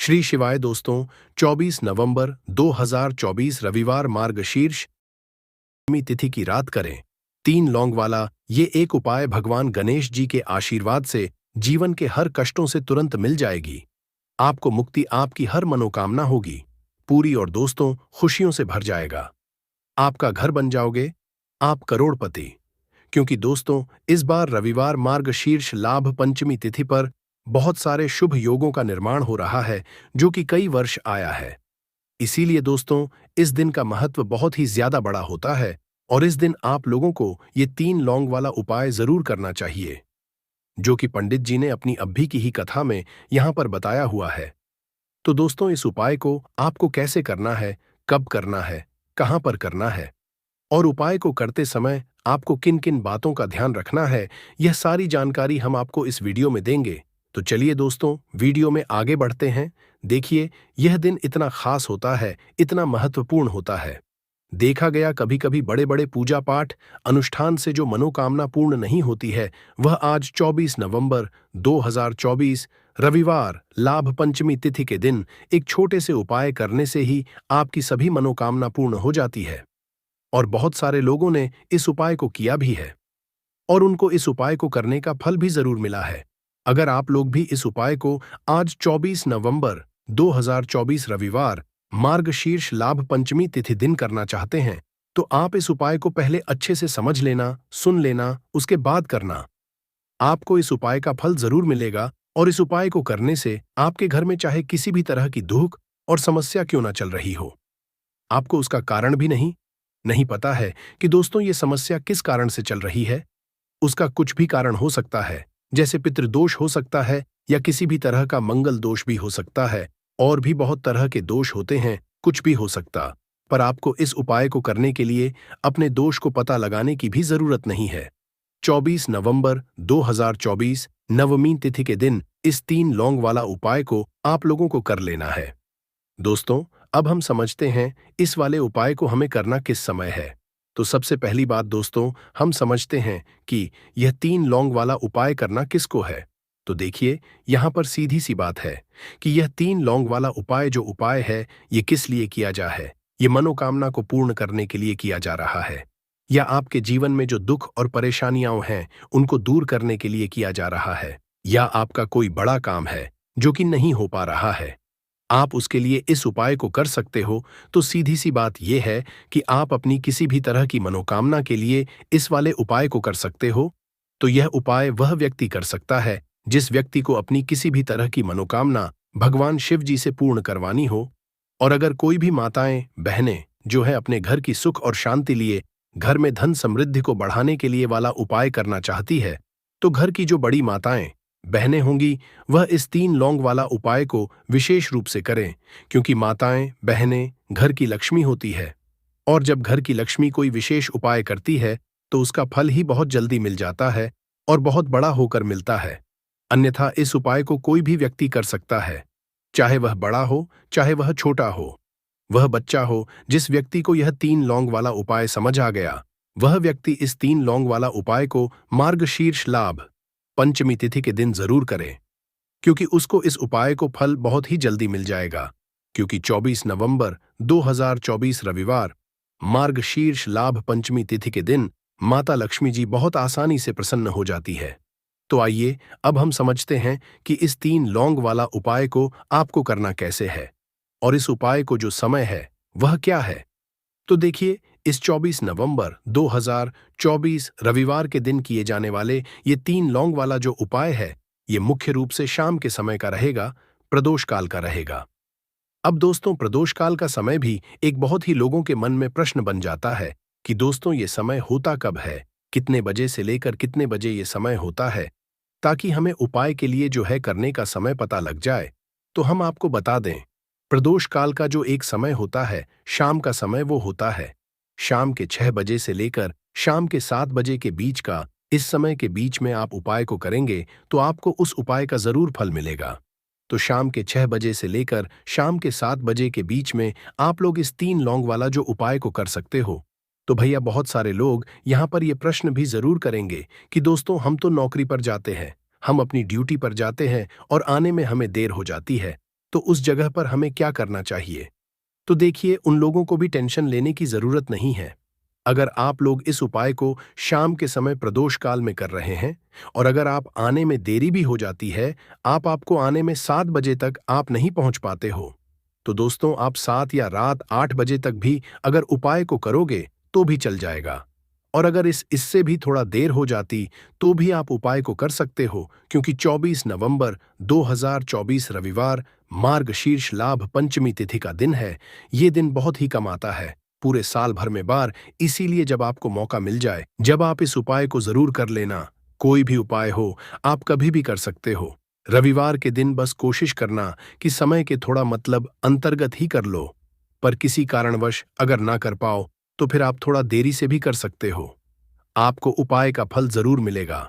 श्री शिवाय दोस्तों, 24 नवंबर 2024 रविवार मार्गशीर्ष तिथि की रात करें। 3 लौंग वाला ये एक उपाय भगवान गणेश जी के आशीर्वाद से जीवन के हर कष्टों से तुरंत मिल जाएगी। आपको मुक्ति, आपकी हर मनोकामना होगी पूरी और दोस्तों खुशियों से भर जाएगा। आपका घर बन जाओगे, आप करोड़पति। क्योंकि दोस्तों इस बार रविवार मार्गशीर्ष लाभ पंचमी तिथि पर बहुत सारे शुभ योगों का निर्माण हो रहा है जो कि कई वर्ष आया है। इसीलिए दोस्तों इस दिन का महत्व बहुत ही ज्यादा बड़ा होता है और इस दिन आप लोगों को ये 3 लौंग वाला उपाय जरूर करना चाहिए, जो कि पंडित जी ने अपनी अभी की ही कथा में यहां पर बताया हुआ है। तो दोस्तों इस उपाय को आपको कैसे करना है, कब करना है, कहां पर करना है और उपाय को करते समय आपको किन किन बातों का ध्यान रखना है, यह सारी जानकारी हम आपको इस वीडियो में देंगे। तो चलिए दोस्तों वीडियो में आगे बढ़ते हैं। देखिए यह दिन इतना खास होता है, इतना महत्वपूर्ण होता है। देखा गया कभी कभी बड़े बड़े पूजा पाठ अनुष्ठान से जो मनोकामना पूर्ण नहीं होती है, वह आज 24 नवंबर 2024 रविवार लाभ पंचमी तिथि के दिन एक छोटे से उपाय करने से ही आपकी सभी मनोकामना पूर्ण हो जाती है। और बहुत सारे लोगों ने इस उपाय को किया भी है और उनको इस उपाय को करने का फल भी जरूर मिला है। अगर आप लोग भी इस उपाय को आज 24 नवंबर 2024 रविवार मार्गशीर्ष लाभ पंचमी तिथि दिन करना चाहते हैं, तो आप इस उपाय को पहले अच्छे से समझ लेना, सुन लेना, उसके बाद करना। आपको इस उपाय का फल जरूर मिलेगा और इस उपाय को करने से आपके घर में चाहे किसी भी तरह की दुख और समस्या क्यों ना चल रही हो, आपको उसका कारण भी नहीं पता है कि दोस्तों ये समस्या किस कारण से चल रही है। उसका कुछ भी कारण हो सकता है, जैसे पितृदोष हो सकता है या किसी भी तरह का मंगल दोष भी हो सकता है, और भी बहुत तरह के दोष होते हैं, कुछ भी हो सकता। पर आपको इस उपाय को करने के लिए अपने दोष को पता लगाने की भी जरूरत नहीं है। 24 नवंबर 2024 नवमी तिथि के दिन इस 3 लौंग वाला उपाय को आप लोगों को कर लेना है। दोस्तों अब हम समझते हैं इस वाले उपाय को हमें करना किस समय है। तो सबसे पहली बात दोस्तों हम समझते हैं कि यह 3 लौंग वाला उपाय करना किसको है। तो देखिए यहां पर सीधी सी बात है कि यह 3 लौंग वाला उपाय जो उपाय है ये किस लिए किया जा है। ये मनोकामना को पूर्ण करने के लिए किया जा रहा है, या आपके जीवन में जो दुख और परेशानियां हैं उनको दूर करने के लिए किया जा रहा है, या आपका कोई बड़ा काम है जो कि नहीं हो पा रहा है, आप उसके लिए इस उपाय को कर सकते हो। तो सीधी सी बात यह है कि आप अपनी किसी भी तरह की मनोकामना के लिए इस वाले उपाय को कर सकते हो। तो यह उपाय वह व्यक्ति कर सकता है जिस व्यक्ति को अपनी किसी भी तरह की मनोकामना भगवान शिव जी से पूर्ण करवानी हो। और अगर कोई भी माताएं बहनें जो है अपने घर की सुख और शांति लिए, घर में धन समृद्धि को बढ़ाने के लिए वाला उपाय करना चाहती है, तो घर की जो बड़ी माताएं बहनें होंगी वह इस 3 लौंग वाला उपाय को विशेष रूप से करें, क्योंकि माताएं बहनें घर की लक्ष्मी होती है और जब घर की लक्ष्मी कोई विशेष उपाय करती है तो उसका फल ही बहुत जल्दी मिल जाता है और बहुत बड़ा होकर मिलता है। अन्यथा इस उपाय को कोई भी व्यक्ति कर सकता है, चाहे वह बड़ा हो चाहे वह छोटा हो, वह बच्चा हो। जिस व्यक्ति को यह 3 लौंग वाला उपाय समझ आ गया वह व्यक्ति इस 3 लौंग वाला उपाय को मार्गशीर्ष लाभ पंचमी तिथि के दिन जरूर करें, क्योंकि उसको इस उपाय को फल बहुत ही जल्दी मिल जाएगा। क्योंकि 24 नवंबर 2024 रविवार मार्गशीर्ष लाभ पंचमी तिथि के दिन माता लक्ष्मी जी बहुत आसानी से प्रसन्न हो जाती है। तो आइए अब हम समझते हैं कि इस 3 लौंग वाला उपाय को आपको करना कैसे है और इस उपाय को जो समय है वह क्या है। तो देखिए इस 24 नवंबर 2024 रविवार के दिन किए जाने वाले ये 3 लौंग वाला जो उपाय है ये मुख्य रूप से शाम के समय का रहेगा, प्रदोष काल का रहेगा। अब दोस्तों प्रदोष काल का समय भी एक बहुत ही लोगों के मन में प्रश्न बन जाता है कि दोस्तों ये समय होता कब है, कितने बजे से लेकर कितने बजे ये समय होता है, ताकि हमें उपाय के लिए जो है करने का समय पता लग जाए। तो हम आपको बता दें, प्रदोष काल का जो एक समय होता है शाम का समय, वो होता है शाम के 6 बजे से लेकर शाम के 7 बजे के बीच का। इस समय के बीच में आप उपाय को करेंगे तो आपको उस उपाय का जरूर फल मिलेगा। तो शाम के 6 बजे से लेकर शाम के 7 बजे के बीच में आप लोग इस 3 लौंग वाला जो उपाय को कर सकते हो। तो भैया बहुत सारे लोग यहाँ पर ये प्रश्न भी जरूर करेंगे कि दोस्तों हम तो नौकरी पर जाते हैं, हम अपनी ड्यूटी पर जाते हैं और आने में हमें देर हो जाती है, तो उस जगह पर हमें क्या करना चाहिए? तो देखिए, उन लोगों को भी टेंशन लेने की जरूरत नहीं है। अगर आप लोग इस उपाय को शाम के समय प्रदोष काल में कर रहे हैं और अगर आप आने में देरी भी हो जाती है, आपको आने में 7 बजे तक आप नहीं पहुंच पाते हो, तो दोस्तों आप 7 या रात 8 बजे तक भी अगर उपाय को करोगे तो भी चल जाएगा। और अगर इससे भी थोड़ा देर हो जाती तो भी आप उपाय को कर सकते हो, क्योंकि 24 नवंबर 2024 रविवार मार्गशीर्ष लाभ पंचमी तिथि का दिन है। ये दिन बहुत ही कम आता है पूरे साल भर में बार, इसीलिए जब आपको मौका मिल जाए, जब आप इस उपाय को जरूर कर लेना। कोई भी उपाय हो, आप कभी भी कर सकते हो। रविवार के दिन बस कोशिश करना कि समय के थोड़ा मतलब अंतर्गत ही कर लो, पर किसी कारणवश अगर ना कर पाओ तो फिर आप थोड़ा देरी से भी कर सकते हो। आपको उपाय का फल जरूर मिलेगा।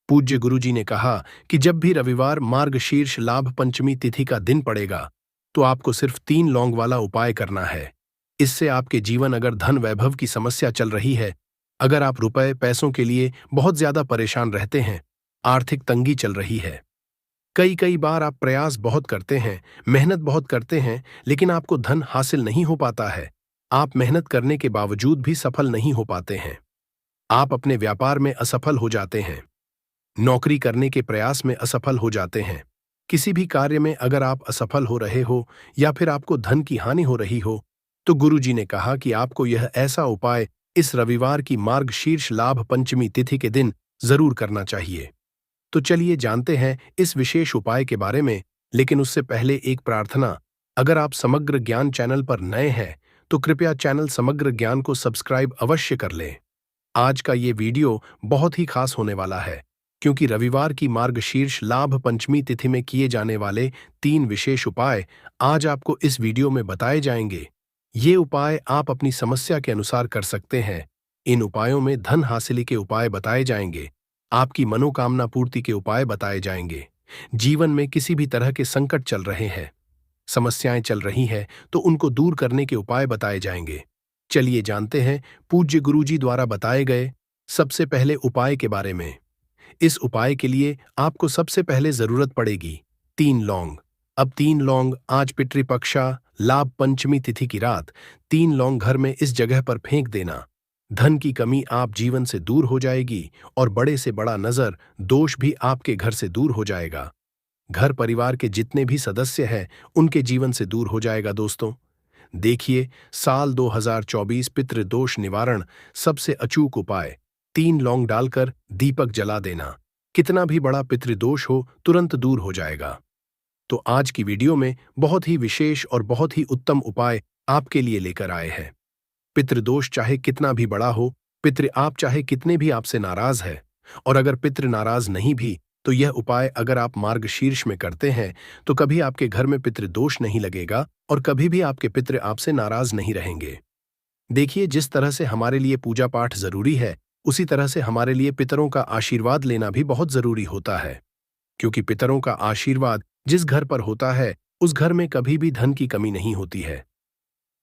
पूज्य गुरुजी ने कहा कि जब भी रविवार मार्गशीर्ष लाभ पंचमी तिथि का दिन पड़ेगा तो आपको सिर्फ 3 लौंग वाला उपाय करना है। इससे आपके जीवन अगर धन वैभव की समस्या चल रही है, अगर आप रुपए पैसों के लिए बहुत ज्यादा परेशान रहते हैं, आर्थिक तंगी चल रही है, कई कई बार आप प्रयास बहुत करते हैं, मेहनत बहुत करते हैं, लेकिन आपको धन हासिल नहीं हो पाता है, आप मेहनत करने के बावजूद भी सफल नहीं हो पाते हैं, आप अपने व्यापार में असफल हो जाते हैं, नौकरी करने के प्रयास में असफल हो जाते हैं, किसी भी कार्य में अगर आप असफल हो रहे हो या फिर आपको धन की हानि हो रही हो, तो गुरुजी ने कहा कि आपको यह ऐसा उपाय इस रविवार की मार्गशीर्ष लाभ पंचमी तिथि के दिन जरूर करना चाहिए। तो चलिए जानते हैं इस विशेष उपाय के बारे में, लेकिन उससे पहले एक प्रार्थना। अगर आप समग्र ज्ञान चैनल पर नए हैं तो कृपया चैनल समग्र ज्ञान को सब्सक्राइब अवश्य कर लें। आज का ये वीडियो बहुत ही खास होने वाला है, क्योंकि रविवार की मार्गशीर्ष लाभ पंचमी तिथि में किए जाने वाले 3 विशेष उपाय आज आपको इस वीडियो में बताए जाएंगे। ये उपाय आप अपनी समस्या के अनुसार कर सकते हैं। इन उपायों में धन हासिल के उपाय बताए जाएंगे, आपकी मनोकामना पूर्ति के उपाय बताए जाएंगे। जीवन में किसी भी तरह के संकट चल रहे हैं, समस्याएं चल रही हैं, तो उनको दूर करने के उपाय बताए जाएंगे। चलिए जानते हैं पूज्य गुरुजी द्वारा बताए गए सबसे पहले उपाय के बारे में। इस उपाय के लिए आपको सबसे पहले जरूरत पड़ेगी 3 लौंग। अब 3 लौंग आज पितृपक्षा लाभ पंचमी तिथि की रात 3 लौंग घर में इस जगह पर फेंक देना। धन की कमी आप जीवन से दूर हो जाएगी और बड़े से बड़ा नजर दोष भी आपके घर से दूर हो जाएगा। घर परिवार के जितने भी सदस्य हैं उनके जीवन से दूर हो जाएगा। दोस्तों देखिए, साल 2024 पितृदोष निवारण सबसे अचूक उपाय 3 लौंग डालकर दीपक जला देना। कितना भी बड़ा पितृदोष हो तुरंत दूर हो जाएगा। तो आज की वीडियो में बहुत ही विशेष और बहुत ही उत्तम उपाय आपके लिए लेकर आए हैं। पितृदोष चाहे कितना भी बड़ा हो, पितृ आप चाहे कितने भी आपसे नाराज है, और अगर पितृ नाराज नहीं भी, तो यह उपाय अगर आप मार्गशीर्ष में करते हैं तो कभी आपके घर में पितृदोष नहीं लगेगा और कभी भी आपके पितृ आपसे नाराज नहीं रहेंगे। देखिए, जिस तरह से हमारे लिए पूजा पाठ जरूरी है, उसी तरह से हमारे लिए पितरों का आशीर्वाद लेना भी बहुत जरूरी होता है, क्योंकि पितरों का आशीर्वाद जिस घर पर होता है उस घर में कभी भी धन की कमी नहीं होती है,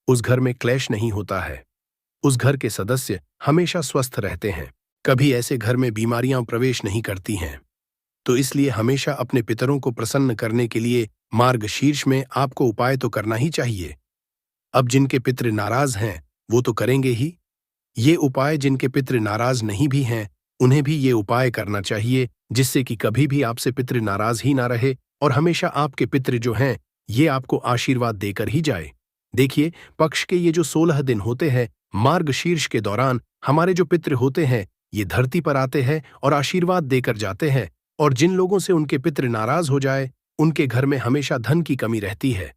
उस घर में क्लेश नहीं होता है, उस घर के सदस्य हमेशा स्वस्थ रहते हैं, कभी ऐसे घर में बीमारियां प्रवेश नहीं करती हैं। तो इसलिए हमेशा अपने पितरों को प्रसन्न करने के लिए मार्गशीर्ष में आपको उपाय तो करना ही चाहिए। अब जिनके पितृ नाराज हैं वो तो करेंगे ही, ये उपाय जिनके पितृ नाराज नहीं भी हैं उन्हें भी ये उपाय करना चाहिए, जिससे कि कभी भी आपसे पितृ नाराज ही ना रहे और हमेशा आपके पितृ जो हैं ये आपको आशीर्वाद देकर ही जाए। देखिए, पक्ष के ये जो 16 दिन होते हैं मार्गशीर्ष के दौरान, हमारे जो पितृ होते हैं ये धरती पर आते हैं और आशीर्वाद देकर जाते हैं, और जिन लोगों से उनके पितृ नाराज हो जाए उनके घर में हमेशा धन की कमी रहती है,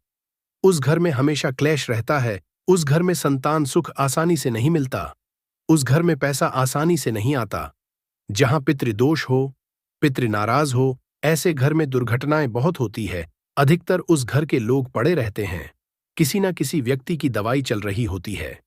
उस घर में हमेशा क्लेश रहता है, उस घर में संतान सुख आसानी से नहीं मिलता, उस घर में पैसा आसानी से नहीं आता। जहां पितृदोष हो, पितृ नाराज हो, ऐसे घर में दुर्घटनाएं बहुत होती है। अधिकतर उस घर के लोग पड़े रहते हैं, किसी न किसी व्यक्ति की दवाई चल रही होती है।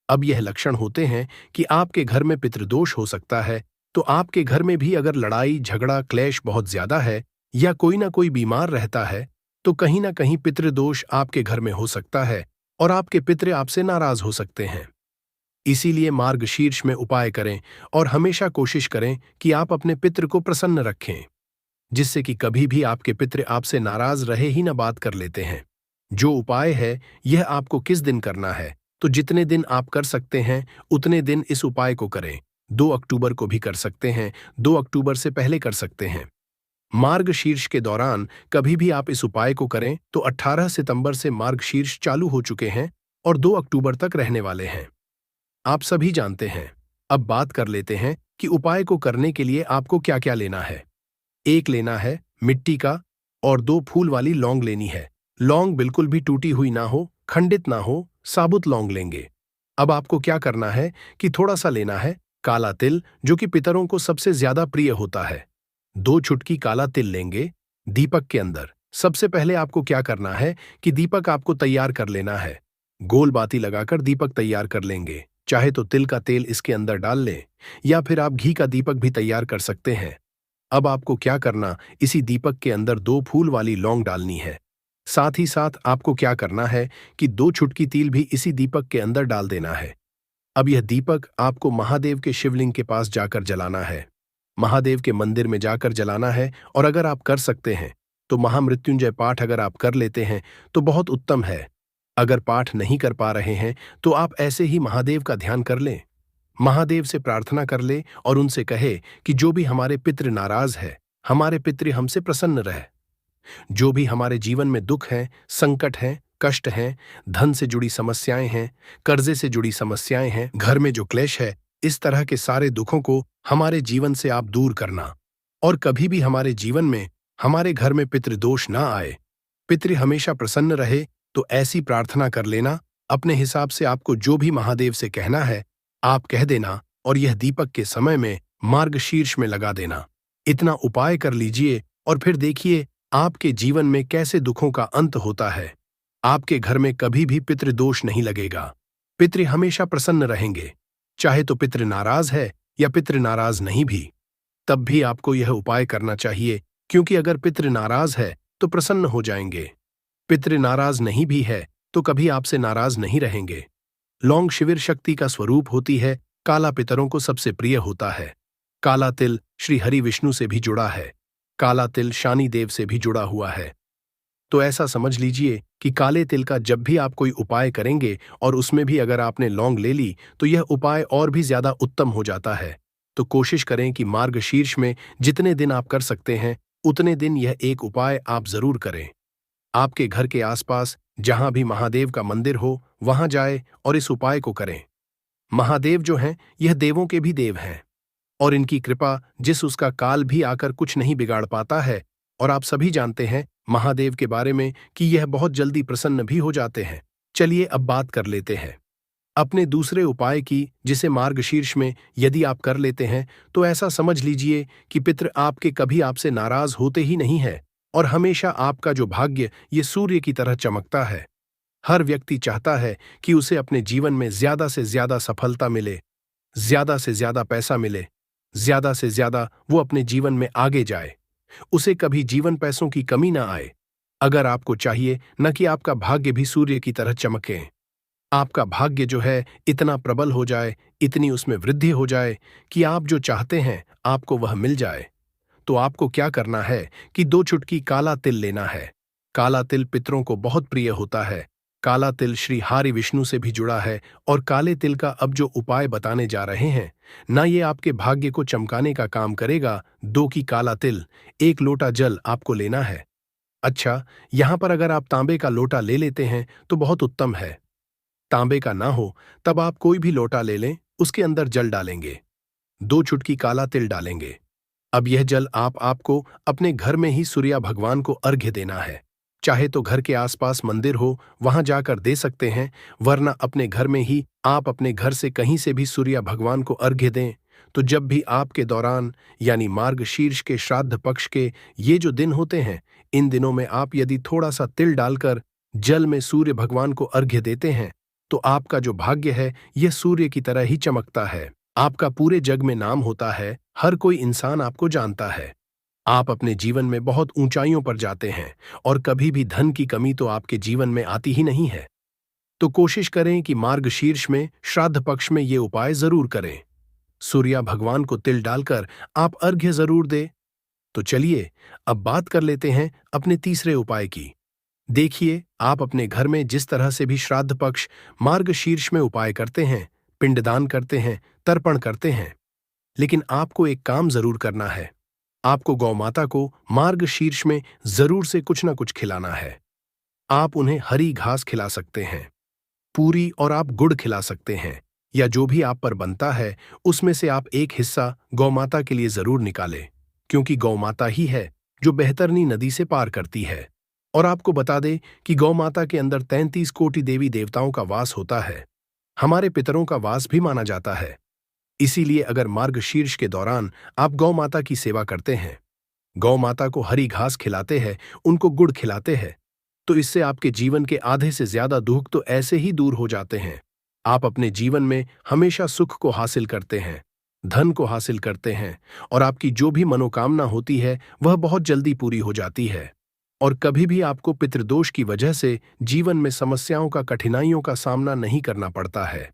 अब यह लक्षण होते हैं कि आपके घर में पितृदोष हो सकता है, तो आपके घर में भी अगर लड़ाई झगड़ा क्लेश बहुत ज्यादा है या कोई ना कोई बीमार रहता है, तो कहीं ना कहीं पितृदोष आपके घर में हो सकता है और आपके पितृ आपसे नाराज हो सकते हैं। इसीलिए मार्गशीर्ष में उपाय करें और हमेशा कोशिश करें कि आप अपने पितृ को प्रसन्न रखें। जिससे कि कभी भी आपके पितृ आपसे नाराज रहे ही न बात कर लेते हैं। जो उपाय है यह आपको किस दिन करना है, तो जितने दिन आप कर सकते हैं उतने दिन इस उपाय को करें। 2 अक्टूबर को भी कर सकते हैं, 2 अक्टूबर से पहले कर सकते हैं। मार्गशीर्ष के दौरान कभी भी आप इस उपाय को करें तो 18 सितंबर से मार्गशीर्ष चालू हो चुके हैं और 2 अक्टूबर तक रहने वाले हैं। आप सभी जानते हैं। अब बात कर लेते हैं कि उपाय को करने के लिए आपको क्या क्या लेना है। एक लेना है मिट्टी का और 2 फूल वाली लौंग लेनी है। लौंग बिल्कुल भी टूटी हुई ना हो, खंडित ना हो, साबुत लौंग लेंगे। अब आपको क्या करना है कि थोड़ा सा लेना है काला तिल, जो कि पितरों को सबसे ज्यादा प्रिय होता है। 2 चुटकी काला तिल लेंगे। दीपक के अंदर सबसे पहले आपको क्या करना है कि दीपक आपको तैयार कर लेना है। गोल बाती लगाकर दीपक तैयार कर लेंगे। चाहे तो तिल का तेल इसके अंदर डाल लें या फिर आप घी का दीपक भी तैयार कर सकते हैं। अब आपको क्या करना, इसी दीपक के अंदर 2 फूल वाली लौंग डालनी है। साथ ही साथ आपको क्या करना है कि 2 चुटकी तिल भी इसी दीपक के अंदर डाल देना है। अब यह दीपक आपको महादेव के शिवलिंग के पास जाकर जलाना है। महादेव के मंदिर में जाकर जलाना है और अगर आप कर सकते हैं तो महामृत्युंजय पाठ अगर आप कर लेते हैं तो बहुत उत्तम है। अगर पाठ नहीं कर पा रहे हैं तो आप ऐसे ही महादेव का ध्यान कर लें। महादेव से प्रार्थना कर ले और उनसे कहे कि जो भी हमारे पितृ नाराज है, हमारे पितृ हमसे प्रसन्न रहे। जो भी हमारे जीवन में दुख है, संकट है, कष्ट हैं, धन से जुड़ी समस्याएं हैं, कर्जे से जुड़ी समस्याएं हैं, घर में जो क्लेश है, इस तरह के सारे दुखों को हमारे जीवन से आप दूर करना। और कभी भी हमारे जीवन में, हमारे घर में पितृदोष ना आए, पितृ हमेशा प्रसन्न रहे, तो ऐसी प्रार्थना कर लेना। अपने हिसाब से आपको जो भी महादेव से कहना है आप कह देना और यह दीपक के समय में मार्गशीर्ष में लगा देना। इतना उपाय कर लीजिए और फिर देखिए आपके जीवन में कैसे दुखों का अंत होता है। आपके घर में कभी भी पितृदोष नहीं लगेगा। पितृ हमेशा प्रसन्न रहेंगे। चाहे तो पितृ नाराज है या पितृ नाराज नहीं भी, तब भी आपको यह उपाय करना चाहिए, क्योंकि अगर पितृ नाराज है तो प्रसन्न हो जाएंगे। पितृ नाराज नहीं भी है तो कभी आपसे नाराज नहीं रहेंगे। लौंग शिविर शक्ति का स्वरूप होती है। काला पितरों को सबसे प्रिय होता है। काला तिल श्री हरि विष्णु से भी जुड़ा है। काला तिल शानी देव से भी जुड़ा हुआ है। तो ऐसा समझ लीजिए कि काले तिल का जब भी आप कोई उपाय करेंगे और उसमें भी अगर आपने लौंग ले ली तो यह उपाय और भी ज्यादा उत्तम हो जाता है। तो कोशिश करें कि मार्गशीर्ष में जितने दिन आप कर सकते हैं उतने दिन यह एक उपाय आप जरूर करें। आपके घर के आसपास जहां भी महादेव का मंदिर हो वहां जाए और इस उपाय को करें। महादेव जो हैं यह देवों के भी देव हैं और इनकी कृपा जिस उसका काल भी आकर कुछ नहीं बिगाड़ पाता है। और आप सभी जानते हैं महादेव के बारे में कि यह बहुत जल्दी प्रसन्न भी हो जाते हैं। चलिए अब बात कर लेते हैं अपने दूसरे उपाय की, जिसे मार्गशीर्ष में यदि आप कर लेते हैं तो ऐसा समझ लीजिए कि पितृ आपके कभी आपसे नाराज होते ही नहीं है और हमेशा आपका जो भाग्य ये सूर्य की तरह चमकता है। हर व्यक्ति चाहता है कि उसे अपने जीवन में ज्यादा से ज्यादा सफलता मिले, ज्यादा से ज्यादा पैसा मिले, ज्यादा से ज्यादा वो अपने जीवन में आगे जाए, उसे कभी जीवन पैसों की कमी ना आए। अगर आपको चाहिए न कि आपका भाग्य भी सूर्य की तरह चमके, आपका भाग्य जो है इतना प्रबल हो जाए, इतनी उसमें वृद्धि हो जाए कि आप जो चाहते हैं आपको वह मिल जाए, तो आपको क्या करना है कि 2 चुटकी काला तिल लेना है। काला तिल पितरों को बहुत प्रिय होता है। काला तिल श्री हरि विष्णु से भी जुड़ा है और काले तिल का अब जो उपाय बताने जा रहे हैं ना, ये आपके भाग्य को चमकाने का काम करेगा। 2 की काला तिल, 1 लोटा जल आपको लेना है। अच्छा, यहां पर अगर आप तांबे का लोटा ले लेते हैं तो बहुत उत्तम है। तांबे का ना हो तब आप कोई भी लोटा ले लें, उसके अंदर जल डालेंगे। 2 चुटकी काला तिल डालेंगे। अब यह जल आपको अपने घर में ही सूर्य भगवान को अर्घ्य देना है। चाहे तो घर के आसपास मंदिर हो वहां जाकर दे सकते हैं, वरना अपने घर में ही आप अपने घर से कहीं से भी सूर्य भगवान को अर्घ्य दें। तो जब भी आपके दौरान यानी मार्गशीर्ष के श्राद्ध पक्ष के ये जो दिन होते हैं, इन दिनों में आप यदि थोड़ा सा तिल डालकर जल में सूर्य भगवान को अर्घ्य देते हैं तो आपका जो भाग्य है यह सूर्य की तरह ही चमकता है। आपका पूरे जग में नाम होता है, हर कोई इंसान आपको जानता है। आप अपने जीवन में बहुत ऊंचाइयों पर जाते हैं और कभी भी धन की कमी तो आपके जीवन में आती ही नहीं है। तो कोशिश करें कि मार्गशीर्ष में श्राद्ध पक्ष में ये उपाय जरूर करें। सूर्य भगवान को तिल डालकर आप अर्घ्य जरूर दें। तो चलिए अब बात कर लेते हैं अपने तीसरे उपाय की। देखिए, आप अपने घर में जिस तरह से भी श्राद्ध पक्ष, मार्गशीर्ष में उपाय करते हैं, पिंडदान करते हैं, तर्पण करते हैं, लेकिन आपको एक काम जरूर करना है। आपको गौ माता को मार्गशीर्ष में जरूर से कुछ न कुछ खिलाना है। आप उन्हें हरी घास खिला सकते हैं, पूरी और आप गुड़ खिला सकते हैं, या जो भी आप पर बनता है उसमें से आप एक हिस्सा गौ माता के लिए जरूर निकालें, क्योंकि गौ माता ही है जो बेहतरनी नदी से पार करती है। और आपको बता दें कि गौ माता के अंदर 33 कोटि देवी देवताओं का वास होता है। हमारे पितरों का वास भी माना जाता है। इसीलिए अगर मार्गशीर्ष के दौरान आप गौ माता की सेवा करते हैं, गौ माता को हरी घास खिलाते हैं, उनको गुड़ खिलाते हैं, तो इससे आपके जीवन के आधे से ज्यादा दुख तो ऐसे ही दूर हो जाते हैं। आप अपने जीवन में हमेशा सुख को हासिल करते हैं, धन को हासिल करते हैं, और आपकी जो भी मनोकामना होती है वह बहुत जल्दी पूरी हो जाती है। और कभी भी आपको पितृदोष की वजह से जीवन में समस्याओं का, कठिनाइयों का सामना नहीं करना पड़ता है।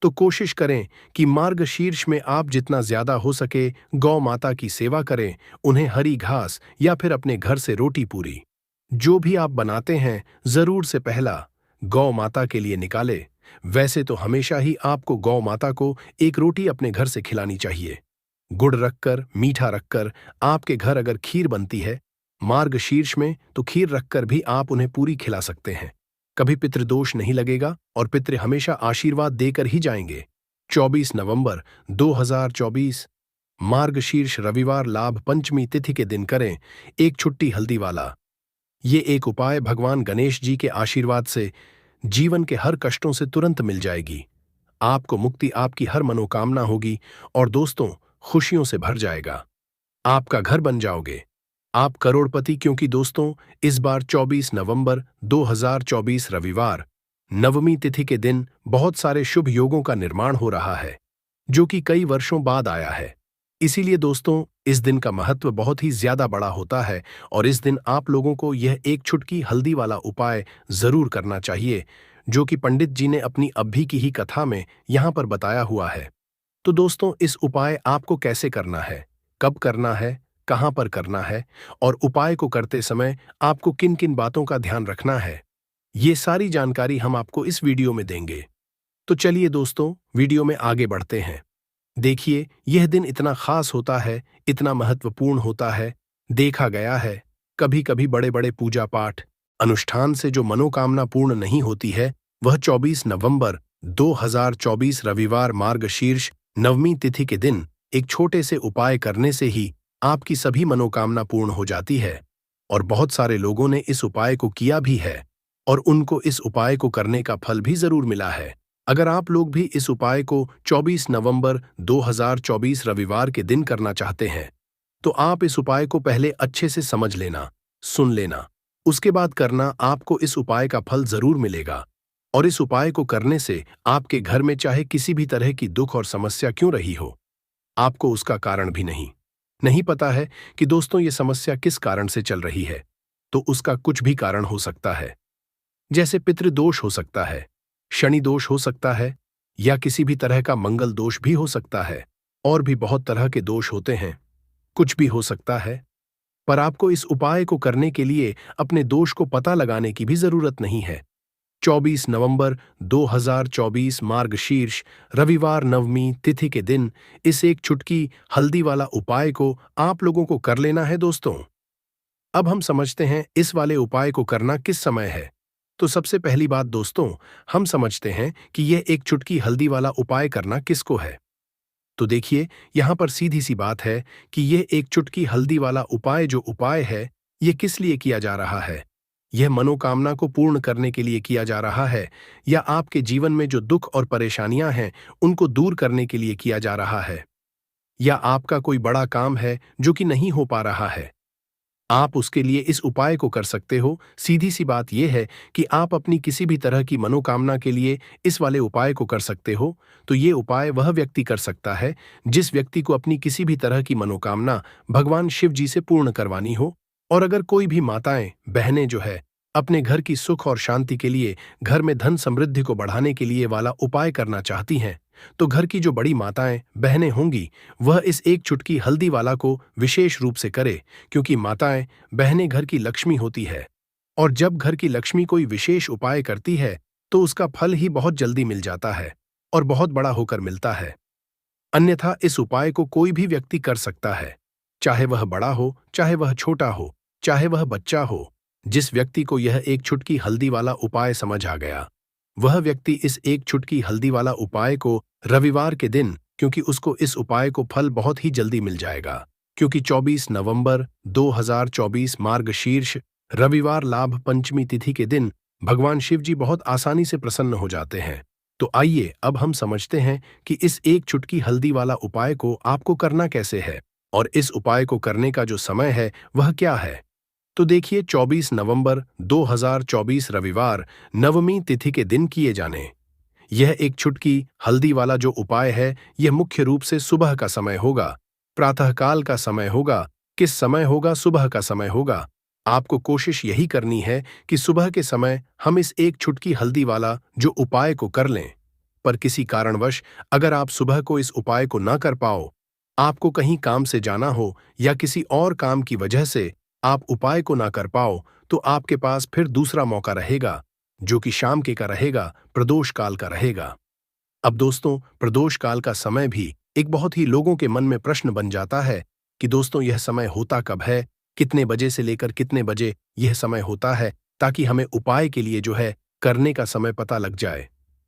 तो कोशिश करें कि मार्गशीर्ष में आप जितना ज्यादा हो सके गौ माता की सेवा करें, उन्हें हरी घास या फिर अपने घर से रोटी पूरी जो भी आप बनाते हैं जरूर से पहला गौ माता के लिए निकाले। वैसे तो हमेशा ही आपको गौ माता को एक रोटी अपने घर से खिलानी चाहिए। गुड़ रखकर, मीठा रखकर, आपके घर अगर खीर बनती है मार्गशीर्ष में, तो खीर रखकर भी आप उन्हें पूरी खिला सकते हैं। कभी पितृदोष नहीं लगेगा और पितृ हमेशा आशीर्वाद देकर ही जाएंगे। 24 नवंबर 2024 मार्गशीर्ष रविवार लाभ पंचमी तिथि के दिन करें एक छुट्टी हल्दी वाला। ये एक उपाय भगवान गणेश जी के आशीर्वाद से जीवन के हर कष्टों से तुरंत मिल जाएगी। आपको मुक्ति, आपकी हर मनोकामना होगी और दोस्तों खुशियों से भर जाएगा। आपका घर बन जाओगे, आप करोड़पति, क्योंकि दोस्तों इस बार 24 नवंबर 2024 रविवार नवमी तिथि के दिन बहुत सारे शुभ योगों का निर्माण हो रहा है, जो कि कई वर्षों बाद आया है। इसीलिए दोस्तों इस दिन का महत्व बहुत ही ज्यादा बड़ा होता है और इस दिन आप लोगों को यह एक छुटकी हल्दी वाला उपाय जरूर करना चाहिए, जो कि पंडित जी ने अपनी अभी की ही कथा में यहां पर बताया हुआ है। तो दोस्तों इस उपाय आपको कैसे करना है, कब करना है, कहां पर करना है, और उपाय को करते समय आपको किन किन बातों का ध्यान रखना है, ये सारी जानकारी हम आपको इस वीडियो में देंगे। तो चलिए दोस्तों वीडियो में आगे बढ़ते हैं। देखिए, यह दिन इतना खास होता है, इतना महत्वपूर्ण होता है। देखा गया है कभी कभी बड़े बड़े पूजा पाठ अनुष्ठान से जो मनोकामना पूर्ण नहीं होती है, वह 24 नवंबर 2024 रविवार मार्गशीर्ष नवमी तिथि के दिन एक छोटे से उपाय करने से ही आपकी सभी मनोकामना पूर्ण हो जाती है। और बहुत सारे लोगों ने इस उपाय को किया भी है और उनको इस उपाय को करने का फल भी जरूर मिला है। अगर आप लोग भी इस उपाय को 24 नवंबर 2024 रविवार के दिन करना चाहते हैं, तो आप इस उपाय को पहले अच्छे से समझ लेना, सुन लेना, उसके बाद करना। आपको इस उपाय का फल जरूर मिलेगा। और इस उपाय को करने से आपके घर में चाहे किसी भी तरह की दुख और समस्या क्यों रही हो, आपको उसका कारण भी नहीं पता है कि दोस्तों ये समस्या किस कारण से चल रही है, तो उसका कुछ भी कारण हो सकता है। जैसे पितृदोष हो सकता है, शनि दोष हो सकता है, या किसी भी तरह का मंगल दोष भी हो सकता है, और भी बहुत तरह के दोष होते हैं, कुछ भी हो सकता है। पर आपको इस उपाय को करने के लिए अपने दोष को पता लगाने की भी जरूरत नहीं है। 24 नवंबर 2024 मार्गशीर्ष रविवार नवमी तिथि के दिन इस एक चुटकी हल्दी वाला उपाय को आप लोगों को कर लेना है दोस्तों। अब हम समझते हैं इस वाले उपाय को करना किस समय है। तो सबसे पहली बात दोस्तों, हम समझते हैं कि यह एक चुटकी हल्दी वाला उपाय करना किसको है। तो देखिए, यहां पर सीधी सी बात है कि यह एक चुटकी हल्दी वाला उपाय जो उपाय है, यह किस लिए किया जा रहा है। यह मनोकामना को पूर्ण करने के लिए किया जा रहा है, या आपके जीवन में जो दुख और परेशानियां हैं उनको दूर करने के लिए किया जा रहा है, या आपका कोई बड़ा काम है जो कि नहीं हो पा रहा है, आप उसके लिए इस उपाय को कर सकते हो। सीधी सी बात यह है कि आप अपनी किसी भी तरह की मनोकामना के लिए इस वाले उपाय को कर सकते हो। तो ये उपाय वह व्यक्ति कर सकता है जिस व्यक्ति को अपनी किसी भी तरह की मनोकामना भगवान शिव जी से पूर्ण करवानी हो। और अगर कोई भी माताएं, बहनें जो है अपने घर की सुख और शांति के लिए, घर में धन समृद्धि को बढ़ाने के लिए वाला उपाय करना चाहती हैं, तो घर की जो बड़ी माताएं बहनें होंगी, वह इस एक चुटकी हल्दी वाला को विशेष रूप से करे, क्योंकि माताएं बहनें घर की लक्ष्मी होती है। और जब घर की लक्ष्मी कोई विशेष उपाय करती है, तो उसका फल ही बहुत जल्दी मिल जाता है और बहुत बड़ा होकर मिलता है। अन्यथा इस उपाय को कोई भी व्यक्ति कर सकता है, चाहे वह बड़ा हो, चाहे वह छोटा हो, चाहे वह बच्चा हो। जिस व्यक्ति को यह एक चुटकी हल्दी वाला उपाय समझ आ गया, वह व्यक्ति इस एक चुटकी हल्दी वाला उपाय को रविवार के दिन, क्योंकि उसको इस उपाय को फल बहुत ही जल्दी मिल जाएगा, क्योंकि 24 नवंबर 2024 मार्गशीर्ष रविवार लाभ पंचमी तिथि के दिन भगवान शिव जी बहुत आसानी से प्रसन्न हो जाते हैं। तो आइए अब हम समझते हैं कि इस एक चुटकी हल्दी वाला उपाय को आपको करना कैसे है, और इस उपाय को करने का जो समय है वह क्या है। तो देखिए, 24 नवंबर 2024 रविवार नवमी तिथि के दिन किए जाने यह एक चुटकी हल्दी वाला जो उपाय है, यह मुख्य रूप से सुबह का समय होगा, प्रातःकाल का समय होगा। किस समय होगा? सुबह का समय होगा। आपको कोशिश यही करनी है कि सुबह के समय हम इस एक चुटकी हल्दी वाला जो उपाय को कर लें। पर किसी कारणवश अगर आप सुबह को इस उपाय को ना कर पाओ, आपको कहीं काम से जाना हो या किसी और काम की वजह से आप उपाय को ना कर पाओ, तो आपके पास फिर दूसरा मौका रहेगा, जो कि शाम के का रहेगा, प्रदोष काल का रहेगा। अब दोस्तों, प्रदोष काल का समय भी एक बहुत ही लोगों के मन में प्रश्न बन जाता है कि दोस्तों यह समय होता कब है, कितने बजे से लेकर कितने बजे यह समय होता है, ताकि हमें उपाय के लिए जो है करने का समय पता लग जाए।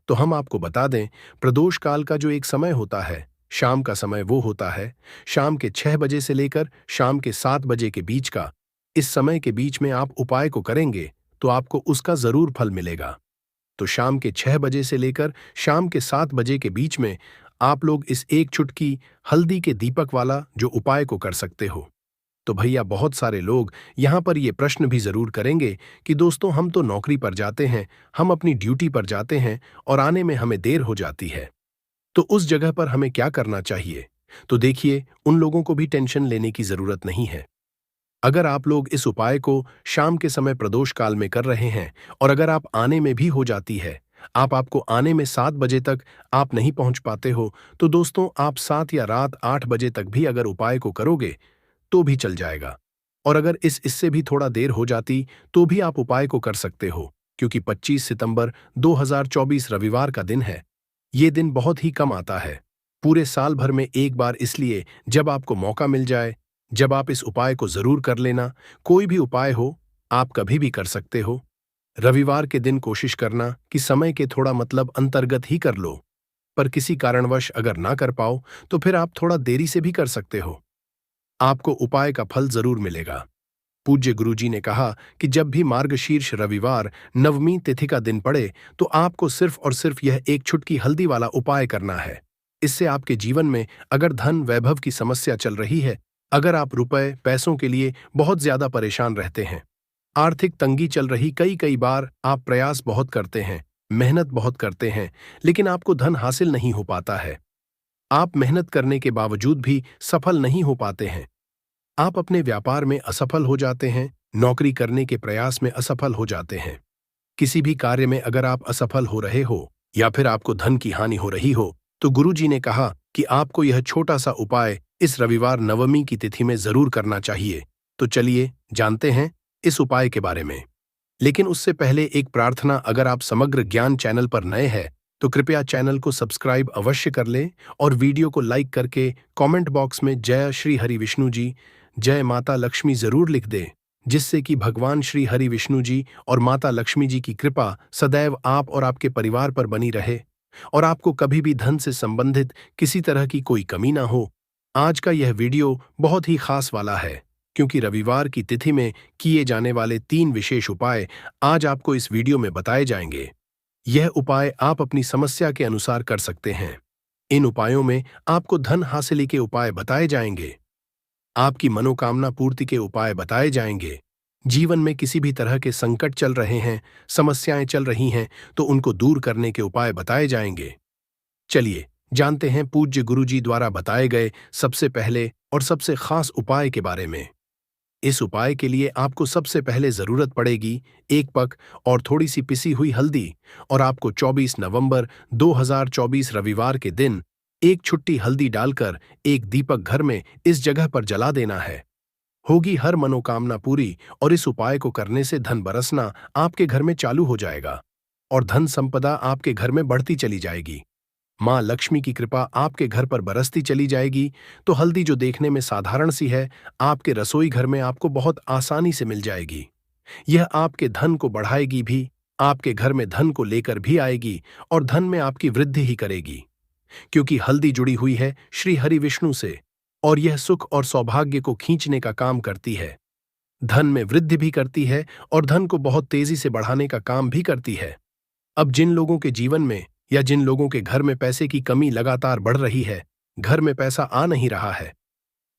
तो हम आपको बता दें, प्रदोष काल का जो एक समय होता है, शाम का समय, वो होता है शाम के 6 बजे से लेकर शाम के 7 बजे के बीच का। इस समय के बीच में आप उपाय को करेंगे तो आपको उसका जरूर फल मिलेगा। तो शाम के 6 बजे से लेकर शाम के 7 बजे के बीच में आप लोग इस एक चुटकी हल्दी के दीपक वाला जो उपाय को कर सकते हो। तो भैया, बहुत सारे लोग यहाँ पर ये प्रश्न भी जरूर करेंगे कि दोस्तों हम तो नौकरी पर जाते हैं, हम अपनी ड्यूटी पर जाते हैं और आने में हमें देर हो जाती है, तो उस जगह पर हमें क्या करना चाहिए। तो देखिए, उन लोगों को भी टेंशन लेने की जरूरत नहीं है। अगर आप लोग इस उपाय को शाम के समय प्रदोष काल में कर रहे हैं और अगर आप आने में भी हो जाती है, आपको आने में 7 बजे तक आप नहीं पहुंच पाते हो, तो दोस्तों आप 7 या रात 8 बजे तक भी अगर उपाय को करोगे तो भी चल जाएगा। और अगर इससे भी थोड़ा देर हो जाती तो भी आप उपाय को कर सकते हो, क्योंकि 25 सितंबर 2024 रविवार का दिन है। ये दिन बहुत ही कम आता है, पूरे साल भर में एक बार, इसलिए जब आपको मौका मिल जाए, जब आप इस उपाय को जरूर कर लेना। कोई भी उपाय हो, आप कभी भी कर सकते हो। रविवार के दिन कोशिश करना कि समय के थोड़ा मतलब अंतर्गत ही कर लो, पर किसी कारणवश अगर ना कर पाओ तो फिर आप थोड़ा देरी से भी कर सकते हो। आपको उपाय का फल जरूर मिलेगा। पूज्य गुरुजी ने कहा कि जब भी मार्गशीर्ष रविवार नवमी तिथि का दिन पड़े, तो आपको सिर्फ और सिर्फ यह एक चुटकी हल्दी वाला उपाय करना है। इससे आपके जीवन में अगर धन वैभव की समस्या चल रही है, अगर आप रुपए पैसों के लिए बहुत ज्यादा परेशान रहते हैं, आर्थिक तंगी चल रही, कई कई बार आप प्रयास बहुत करते हैं, मेहनत बहुत करते हैं, लेकिन आपको धन हासिल नहीं हो पाता है। आप मेहनत करने के बावजूद भी सफल नहीं हो पाते हैं। आप अपने व्यापार में असफल हो जाते हैं, नौकरी करने के प्रयास में असफल हो जाते हैं। किसी भी कार्य में अगर आप असफल हो रहे हो या फिर आपको धन की हानि हो रही हो, तो गुरुजी ने कहा कि आपको यह छोटा सा उपाय इस रविवार नवमी की तिथि में जरूर करना चाहिए। तो चलिए जानते हैं इस उपाय के बारे में। लेकिन उससे पहले एक प्रार्थना, अगर आप समग्र ज्ञान चैनल पर नए हैं तो कृपया चैनल को सब्सक्राइब अवश्य कर लें और वीडियो को लाइक करके कमेंट बॉक्स में जय श्री हरि विष्णु जी, जय माता लक्ष्मी जरूर लिख दें, जिससे कि भगवान श्री हरि विष्णु जी और माता लक्ष्मी जी की कृपा सदैव आप और आपके परिवार पर बनी रहे और आपको कभी भी धन से संबंधित किसी तरह की कोई कमी ना हो। आज का यह वीडियो बहुत ही खास वाला है, क्योंकि रविवार की तिथि में किए जाने वाले 3 विशेष उपाय आज आपको इस वीडियो में बताए जाएंगे। यह उपाय आप अपनी समस्या के अनुसार कर सकते हैं। इन उपायों में आपको धन हासिल के उपाय बताए जाएंगे, आपकी मनोकामना पूर्ति के उपाय बताए जाएंगे। जीवन में किसी भी तरह के संकट चल रहे हैं, समस्याएं चल रही हैं, तो उनको दूर करने के उपाय बताए जाएंगे। चलिए जानते हैं पूज्य गुरुजी द्वारा बताए गए सबसे पहले और सबसे खास उपाय के बारे में। इस उपाय के लिए आपको सबसे पहले जरूरत पड़ेगी एक पक और थोड़ी सी पिसी हुई हल्दी, और आपको 24 नवंबर 2024 रविवार के दिन एक छुट्टी हल्दी डालकर एक दीपक घर में इस जगह पर जला देना है। होगी हर मनोकामना पूरी, और इस उपाय को करने से धन बरसना आपके घर में चालू हो जाएगा और धन संपदा आपके घर में बढ़ती चली जाएगी। माँ लक्ष्मी की कृपा आपके घर पर बरसती चली जाएगी। तो हल्दी जो देखने में साधारण सी है, आपके रसोई घर में आपको बहुत आसानी से मिल जाएगी। यह आपके धन को बढ़ाएगी भी, आपके घर में धन को लेकर भी आएगी और धन में आपकी वृद्धि ही करेगी, क्योंकि हल्दी जुड़ी हुई है श्री हरि विष्णु से, और यह सुख और सौभाग्य को खींचने का काम करती है। धन में वृद्धि भी करती है और धन को बहुत तेजी से बढ़ाने का काम भी करती है। अब जिन लोगों के जीवन में या जिन लोगों के घर में पैसे की कमी लगातार बढ़ रही है, घर में पैसा आ नहीं रहा है,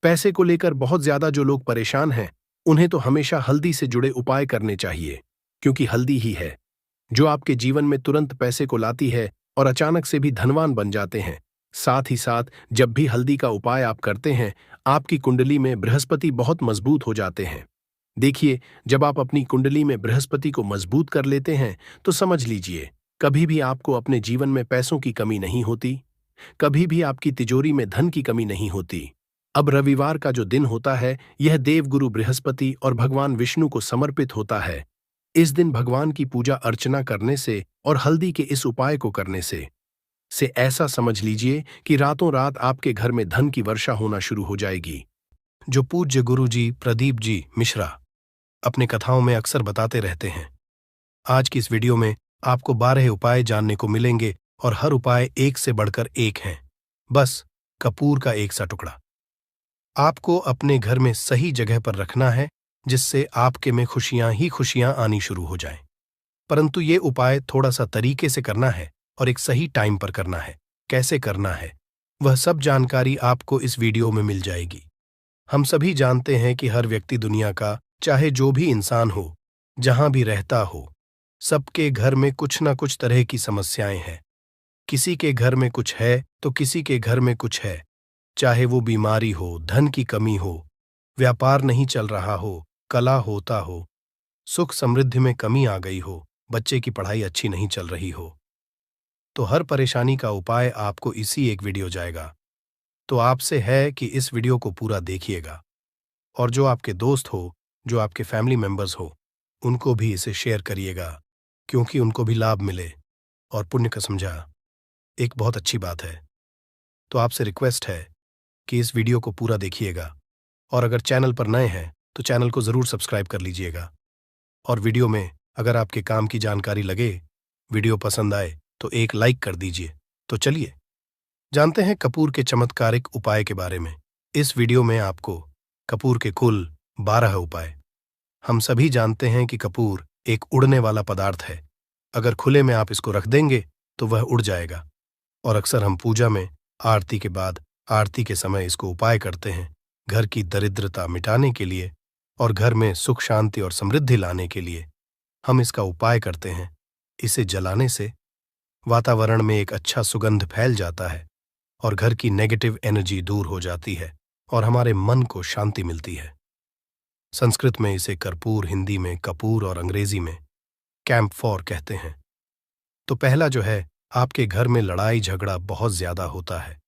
पैसे को लेकर बहुत ज्यादा जो लोग परेशान हैं, उन्हें तो हमेशा हल्दी से जुड़े उपाय करने चाहिए, क्योंकि हल्दी ही है जो आपके जीवन में तुरंत पैसे को लाती है और अचानक से भी धनवान बन जाते हैं। साथ ही साथ जब भी हल्दी का उपाय आप करते हैं, आपकी कुंडली में बृहस्पति बहुत मजबूत हो जाते हैं। देखिए, जब आप अपनी कुंडली में बृहस्पति को मजबूत कर लेते हैं, तो समझ लीजिए कभी भी आपको अपने जीवन में पैसों की कमी नहीं होती, कभी भी आपकी तिजोरी में धन की कमी नहीं होती। अब रविवार का जो दिन होता है, यह देवगुरु बृहस्पति और भगवान विष्णु को समर्पित होता है। इस दिन भगवान की पूजा अर्चना करने से और हल्दी के इस उपाय को करने से ऐसा समझ लीजिए कि रातों रात आपके घर में धन की वर्षा होना शुरू हो जाएगी। जो पूज्य गुरु जी प्रदीप जी मिश्रा अपने कथाओं में अक्सर बताते रहते हैं। आज की इस वीडियो में आपको 12 उपाय जानने को मिलेंगे और हर उपाय एक से बढ़कर एक हैं। बस कपूर का एक सा टुकड़ा आपको अपने घर में सही जगह पर रखना है, जिससे आपके में खुशियां ही खुशियां आनी शुरू हो जाएं। परंतु ये उपाय थोड़ा सा तरीके से करना है और एक सही टाइम पर करना है। कैसे करना है, वह सब जानकारी आपको इस वीडियो में मिल जाएगी। हम सभी जानते हैं कि हर व्यक्ति दुनिया का, चाहे जो भी इंसान हो, जहां भी रहता हो, सबके घर में कुछ ना कुछ तरह की समस्याएं हैं। किसी के घर में कुछ है तो किसी के घर में कुछ है, चाहे वो बीमारी हो, धन की कमी हो, व्यापार नहीं चल रहा हो, कला होता हो, सुख समृद्धि में कमी आ गई हो, बच्चे की पढ़ाई अच्छी नहीं चल रही हो। तो हर परेशानी का उपाय आपको इसी एक वीडियो जाएगा। तो आपसे है कि इस वीडियो को पूरा देखिएगा, और जो आपके दोस्त हो, जो आपके फैमिली मेंबर्स हो, उनको भी इसे शेयर करिएगा, क्योंकि उनको भी लाभ मिले और पुण्य का समझा एक बहुत अच्छी बात है। तो आपसे रिक्वेस्ट है कि इस वीडियो को पूरा देखिएगा, और अगर चैनल पर नए हैं तो चैनल को ज़रूर सब्सक्राइब कर लीजिएगा। और वीडियो में अगर आपके काम की जानकारी लगे, वीडियो पसंद आए तो एक लाइक कर दीजिए। तो चलिए जानते हैं कपूर के चमत्कारिक उपाय के बारे में। इस वीडियो में आपको कपूर के कुल 12 उपाय। हम सभी जानते हैं कि कपूर एक उड़ने वाला पदार्थ है। अगर खुले में आप इसको रख देंगे तो वह उड़ जाएगा, और अक्सर हम पूजा में आरती के बाद, आरती के समय इसको उपाय करते हैं, घर की दरिद्रता मिटाने के लिए और घर में सुख शांति और समृद्धि लाने के लिए हम इसका उपाय करते हैं। इसे जलाने से वातावरण में एक अच्छा सुगंध फैल जाता है और घर की नेगेटिव एनर्जी दूर हो जाती है और हमारे मन को शांति मिलती है। संस्कृत में इसे कर्पूर, हिंदी में कपूर और अंग्रेजी में कैम्फोर कहते हैं। तो पहला जो है, आपके घर में लड़ाई झगड़ा बहुत ज्यादा होता है।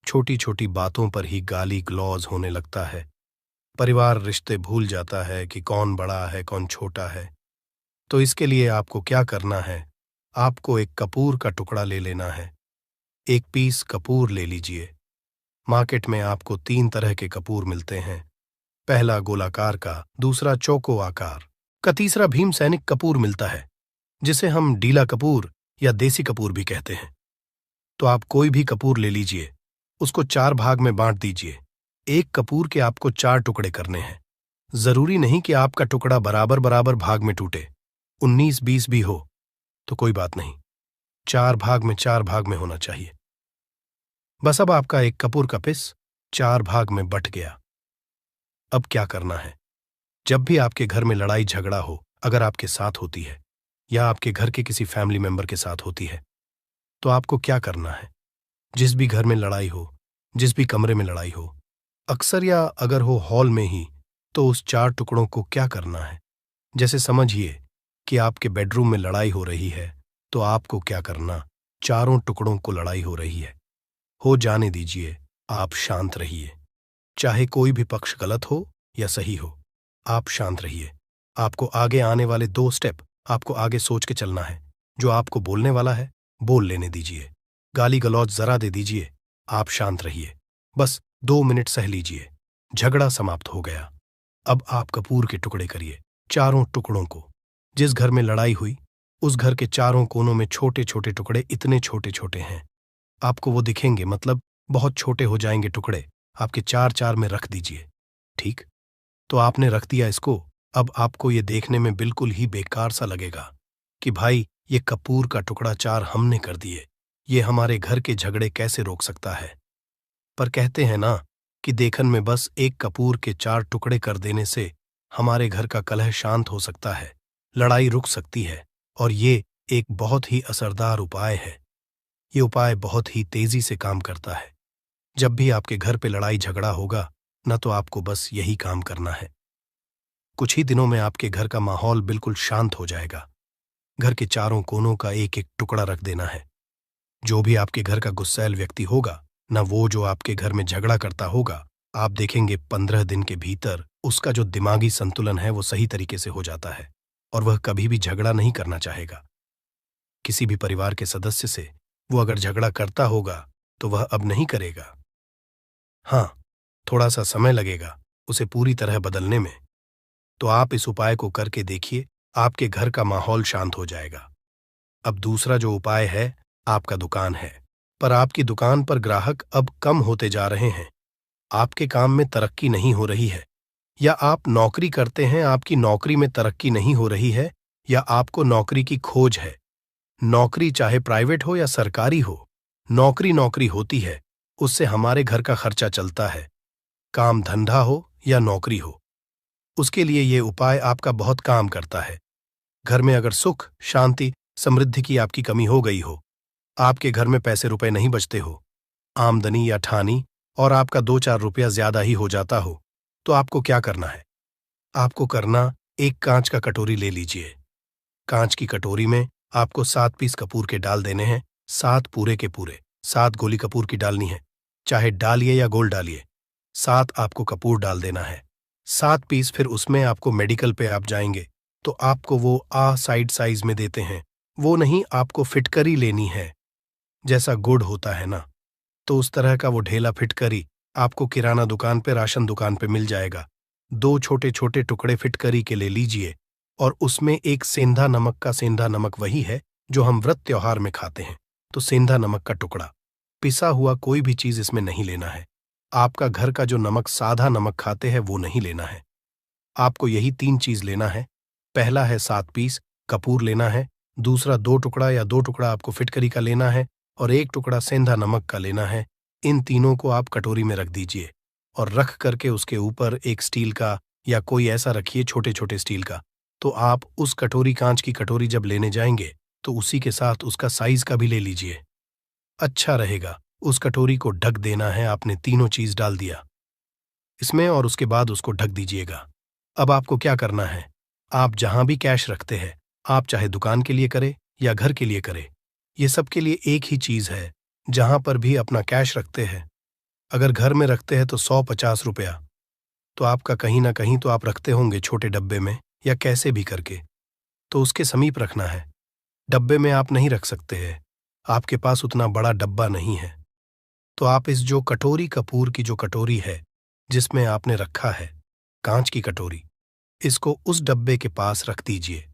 छोटी छोटी बातों पर ही गाली गलौज होने लगता है। परिवार रिश्ते भूल जाता है कि कौन बड़ा है कौन छोटा है। तो इसके लिए आपको क्या करना है, आपको एक कपूर का टुकड़ा ले लेना है। एक पीस कपूर ले लीजिए। मार्केट में आपको 3 तरह के कपूर मिलते हैं। पहला गोलाकार का, दूसरा चौको आकार का, तीसरा भीम सैनिक कपूर मिलता है, जिसे हम डीला कपूर या देसी कपूर भी कहते हैं। तो आप कोई भी कपूर ले लीजिए, उसको 4 भाग में बांट दीजिए। एक कपूर के आपको 4 टुकड़े करने हैं। जरूरी नहीं कि आपका टुकड़ा बराबर बराबर भाग में टूटे, 19-20 भी हो तो कोई बात नहीं, 4 भाग में 4 भाग में होना चाहिए। बस अब आपका एक कपूर का पिस 4 भाग में बट गया। अब क्या करना है, जब भी आपके घर में लड़ाई झगड़ा हो, अगर आपके साथ होती है या आपके घर के किसी फैमिली मेंबर के साथ होती है, तो आपको क्या करना है। जिस भी घर में लड़ाई हो, जिस भी कमरे में लड़ाई हो, अक्सर या अगर हो हॉल में ही, तो उस 4 टुकड़ों को क्या करना है? जैसे समझिए कि आपके बेडरूम में लड़ाई हो रही है, तो आपको क्या करना? चारों टुकड़ों को लड़ाई हो रही है। हो जाने दीजिए, आप शांत रहिए। चाहे कोई भी पक्ष गलत हो या सही हो, आप शांत रहिए। आपको आगे आने वाले 2 स्टेप आपको आगे सोच के चलना है। जो आपको बोलने वाला है, बोल लेने दीजिए। गाली-गलौज ज़रा दे दीजिए। आप शांत रहिए। बस 2 मिनट सह लीजिए। झगड़ा समाप्त हो गया। अब आप कपूर के टुकड़े करिए, चारों टुकड़ों को। जिस घर में लड़ाई हुई, उस घर के चारों कोनों में छोटे-छोटे टुकड़े इतने छोटे-छोटे हैं। आपको वो दिखेंगे, मतलब बहुत छोटे हो जाएंगे टुकड़े। आपके 4-4 में रख दीजिए। ठीक? तो आपने रख दिया इसको। अब आपको ये देखने में बिल्कुल ही बेकार सा लगेगा कि भाई ये कपूर का टुकड़ा 4 हमने कर दिए। ये हमारे घर के झगड़े कैसे रोक सकता है? पर कहते हैं ना कि देखन में बस एक कपूर के 4 टुकड़े कर देने से हमारे घर का कलह शांत हो सकता है, लड़ाई रुक सकती है। और ये एक बहुत ही असरदार उपाय है। ये उपाय बहुत ही तेजी से काम करता है। जब भी आपके घर पे लड़ाई झगड़ा होगा न, तो आपको बस यही काम करना है। कुछ ही दिनों में आपके घर का माहौल बिल्कुल शांत हो जाएगा। घर के चारों कोनों का एक एक टुकड़ा रख देना है। जो भी आपके घर का गुस्सैल व्यक्ति होगा, न वो जो आपके घर में झगड़ा करता होगा, आप देखेंगे 15 दिन के भीतर उसका जो दिमागी संतुलन है वो सही तरीके से हो जाता है और वह कभी भी झगड़ा नहीं करना चाहेगा। किसी भी परिवार के सदस्य से वो अगर झगड़ा करता होगा तो वह अब नहीं करेगा। हाँ, थोड़ा सा समय लगेगा उसे पूरी तरह बदलने में। तो आप इस उपाय को करके देखिए, आपके घर का माहौल शांत हो जाएगा। अब दूसरा जो उपाय है, आपका दुकान है, पर आपकी दुकान पर ग्राहक अब कम होते जा रहे हैं। आपके काम में तरक्की नहीं हो रही है, या आप नौकरी करते हैं, आपकी नौकरी में तरक्की नहीं हो रही है, या आपको नौकरी की खोज है। नौकरी चाहे प्राइवेट हो या सरकारी हो, नौकरी नौकरी होती है, उससे हमारे घर का खर्चा चलता है। काम धंधा हो या नौकरी हो, उसके लिए ये उपाय आपका बहुत काम करता है। घर में अगर सुख, शांति, समृद्धि की आपकी कमी हो गई हो, आपके घर में पैसे रुपए नहीं बचते हो, आमदनी या ठानी और आपका 2-4 रुपया ज्यादा ही हो जाता हो, तो आपको क्या करना है? आपको करना, एक कांच का कटोरी ले लीजिए। कांच की कटोरी में आपको 7 पीस कपूर के डाल देने हैं, 7 पूरे के पूरे। 7 गोली कपूर की डालनी है, चाहे डालिए या गोल डालिए। 7 आपको कपूर डाल देना है। 7 पीस फिर उसमें आपको मेडिकल पे आप जाएंगे तो आपको वो साइड साइज में देते हैं, वो नहीं, आपको फिटकरी लेनी है। जैसा गुड़ होता है ना, तो उस तरह का वो ढेला फिटकरी आपको किराना दुकान पे, राशन दुकान पे मिल जाएगा। 2 छोटे छोटे टुकड़े फिटकरी के ले लीजिए और उसमें एक सेंधा नमक का, सेंधा नमक वही है जो हम व्रत त्योहार में खाते हैं, तो सेंधा नमक का टुकड़ा। पिसा हुआ कोई भी चीज इसमें नहीं लेना है। आपका घर का जो नमक, साधा नमक खाते हैं, वो नहीं लेना है। आपको यही 3 चीज लेना है। पहला है 7 पीस कपूर लेना है, दूसरा 2 टुकड़ा या 2 टुकड़ा आपको फिटकरी का लेना है और 1 टुकड़ा सेंधा नमक का लेना है। इन तीनों को आप कटोरी में रख दीजिए और रख करके उसके ऊपर एक स्टील का या कोई ऐसा रखिए, छोटे छोटे स्टील का। तो आप उस कटोरी, कांच की कटोरी जब लेने जाएंगे तो उसी के साथ उसका साइज का भी ले लीजिए, अच्छा रहेगा। उस कटोरी को ढक देना है। आपने तीनों चीज डाल दिया इसमें और उसके बाद उसको ढक दीजिएगा। अब आपको क्या करना है, आप जहां भी कैश रखते हैं, आप चाहे दुकान के लिए करें या घर के लिए करें, ये सब के लिए एक ही चीज है। जहां पर भी अपना कैश रखते हैं, अगर घर में रखते हैं तो 100-50 रुपया, तो आपका कहीं ना कहीं तो आप रखते होंगे छोटे डब्बे में या कैसे भी करके, तो उसके समीप रखना है। डब्बे में आप नहीं रख सकते हैं, आपके पास उतना बड़ा डब्बा नहीं है। तो आप इस जो कटोरी, कपूर की जो कटोरी है जिसमें आपने रखा है, कांच की कटोरी, इसको उस डब्बे के पास रख दीजिए।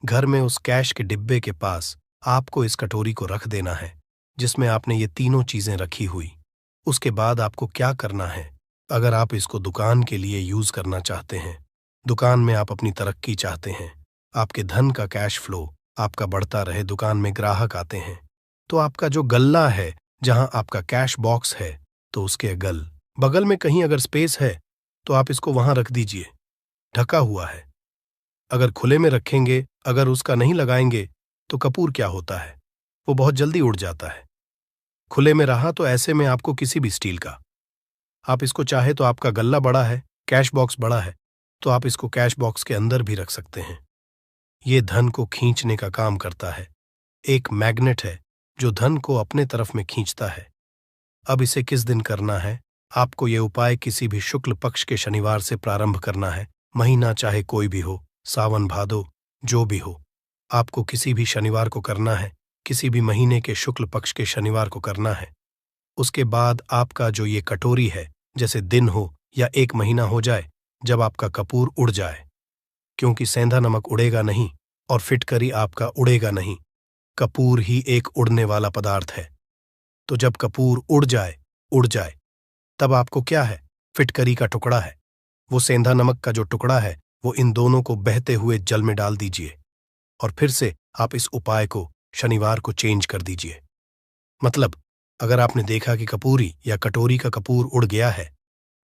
घर में उस कैश के डिब्बे के पास आपको इस कटोरी को रख देना है जिसमें आपने ये तीनों चीजें रखी हुई। उसके बाद आपको क्या करना है, अगर आप इसको दुकान के लिए यूज करना चाहते हैं, दुकान में आप अपनी तरक्की चाहते हैं, आपके धन का कैश फ्लो आपका बढ़ता रहे, दुकान में ग्राहक आते हैं, तो आपका जो गल्ला है, जहां आपका कैश बॉक्स है, तो उसके बगल में कहीं अगर स्पेस है तो आप इसको वहां रख दीजिए। ढका हुआ है। अगर खुले में रखेंगे, अगर उसका नहीं लगाएंगे, तो कपूर क्या होता है, वो बहुत जल्दी उड़ जाता है। खुले में रहा तो ऐसे में आपको किसी भी स्टील का, आप इसको चाहे तो, आपका गल्ला बड़ा है, कैश बॉक्स बड़ा है, तो आप इसको कैश बॉक्स के अंदर भी रख सकते हैं। ये धन को खींचने का काम करता है, एक मैग्नेट है जो धन को अपने तरफ में खींचता है। अब इसे किस दिन करना है? आपको ये उपाय किसी भी शुक्ल पक्ष के शनिवार से प्रारंभ करना है। महीना चाहे कोई भी हो, सावन भादो जो भी हो, आपको किसी भी शनिवार को करना है, किसी भी महीने के शुक्ल पक्ष के शनिवार को करना है। उसके बाद आपका जो ये कटोरी है, जैसे दिन हो या एक महीना हो जाए, जब आपका कपूर उड़ जाए, क्योंकि सेंधा नमक उड़ेगा नहीं और फिटकरी आपका उड़ेगा नहीं, कपूर ही एक उड़ने वाला पदार्थ है। तो जब कपूर उड़ जाए, तब आपको क्या है? फिटकरी का टुकड़ा है, वो सेंधा नमक का जो टुकड़ा है, वो इन दोनों को बहते हुए जल में डाल दीजिए और फिर से आप इस उपाय को शनिवार को चेंज कर दीजिए। मतलब अगर आपने देखा कि कपूरी या कटोरी का कपूर उड़ गया है,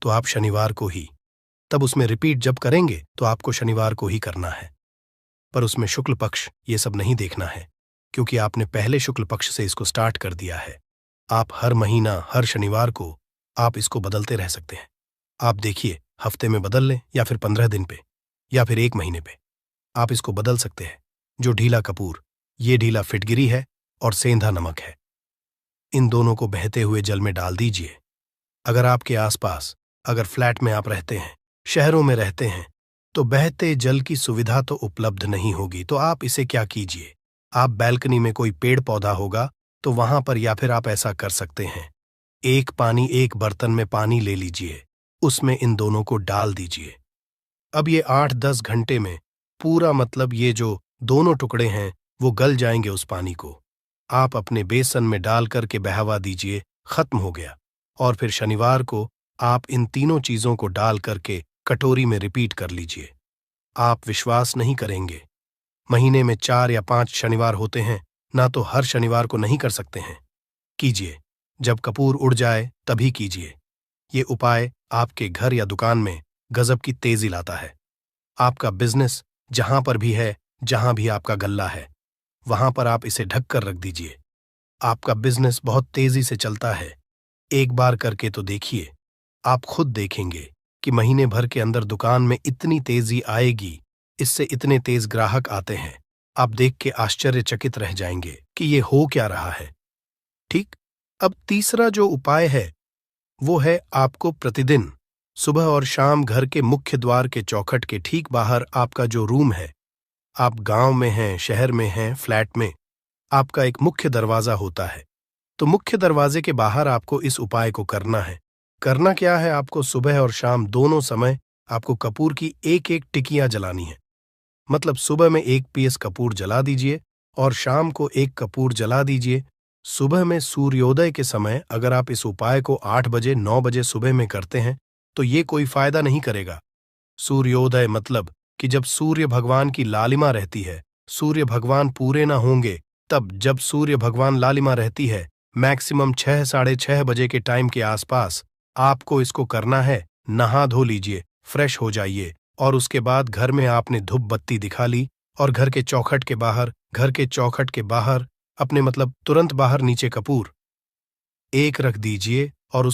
तो आप शनिवार को ही, तब उसमें रिपीट जब करेंगे तो आपको शनिवार को ही करना है। पर उसमें शुक्ल पक्ष ये सब नहीं देखना है, क्योंकि आपने पहले शुक्ल पक्ष से इसको स्टार्ट कर दिया है। आप हर महीना, हर शनिवार को आप इसको बदलते रह सकते हैं। आप देखिए, हफ्ते में बदल लें या फिर 15 दिन पे या फिर एक महीने पे, आप इसको बदल सकते हैं। जो ढीला कपूर, ये ढीला फिटगिरी है और सेंधा नमक है, इन दोनों को बहते हुए जल में डाल दीजिए। अगर आपके आसपास, अगर फ्लैट में आप रहते हैं, शहरों में रहते हैं, तो बहते जल की सुविधा तो उपलब्ध नहीं होगी, तो आप इसे क्या कीजिए, आप बैल्कनी में कोई पेड़ पौधा होगा तो वहां पर, या फिर आप ऐसा कर सकते हैं, एक बर्तन में पानी ले लीजिए, उसमें इन दोनों को डाल दीजिए। अब ये 8-10 घंटे में पूरा, मतलब ये जो दोनों टुकड़े हैं वो गल जाएंगे उस पानी को। आप अपने बेसन में डाल करके बहावा दीजिए, खत्म हो गया। और फिर शनिवार को आप इन तीनों चीजों को डाल करके कटोरी में रिपीट कर लीजिए। आप विश्वास नहीं करेंगे, महीने में 4 या 5 शनिवार होते हैं ना, तो हर शनिवार को नहीं कर सकते हैं। कीजिए, जब कपूर उड़ जाए तभी कीजिए। ये उपाय आपके घर या दुकान में गजब की तेजी लाता है। आपका बिजनेस जहां पर भी है, जहां भी आपका गल्ला है, वहां पर आप इसे ढक कर रख दीजिए। आपका बिजनेस बहुत तेजी से चलता है। एक बार करके तो देखिए, आप खुद देखेंगे कि महीने भर के अंदर दुकान में इतनी तेजी आएगी, इससे इतने तेज ग्राहक आते हैं, आप देख के आश्चर्यचकित रह जाएंगे कि ये हो क्या रहा है। ठीक। अब तीसरा जो उपाय है वो है, आपको प्रतिदिन सुबह और शाम घर के मुख्य द्वार के चौखट के ठीक बाहर आपका जो रूम है, आप गांव में हैं, शहर में हैं, फ्लैट में, आपका एक मुख्य दरवाजा होता है, तो मुख्य दरवाजे के बाहर आपको इस उपाय को करना है। करना क्या है, आपको सुबह और शाम दोनों समय आपको कपूर की एक एक टिकियां जलानी है। मतलब सुबह में 1 पीस कपूर जला दीजिए और शाम को 1 कपूर जला दीजिए। सुबह में सूर्योदय के समय अगर आप इस उपाय को 8 बजे 9 बजे सुबह में करते हैं तो ये कोई फायदा नहीं करेगा। सूर्योदय मतलब कि जब सूर्य भगवान की लालिमा रहती है, सूर्य भगवान पूरे ना होंगे, तब जब सूर्य भगवान लालिमा रहती है, मैक्सिमम 6 साढ़े 6 बजे के टाइम के आसपास आपको इसको करना है। नहा धो लीजिए, फ्रेश हो जाइए और उसके बाद घर में आपने धूप बत्ती दिखा ली और घर के चौखट के बाहर अपने, मतलब तुरंत बाहर नीचे कपूर एक रख दीजिए और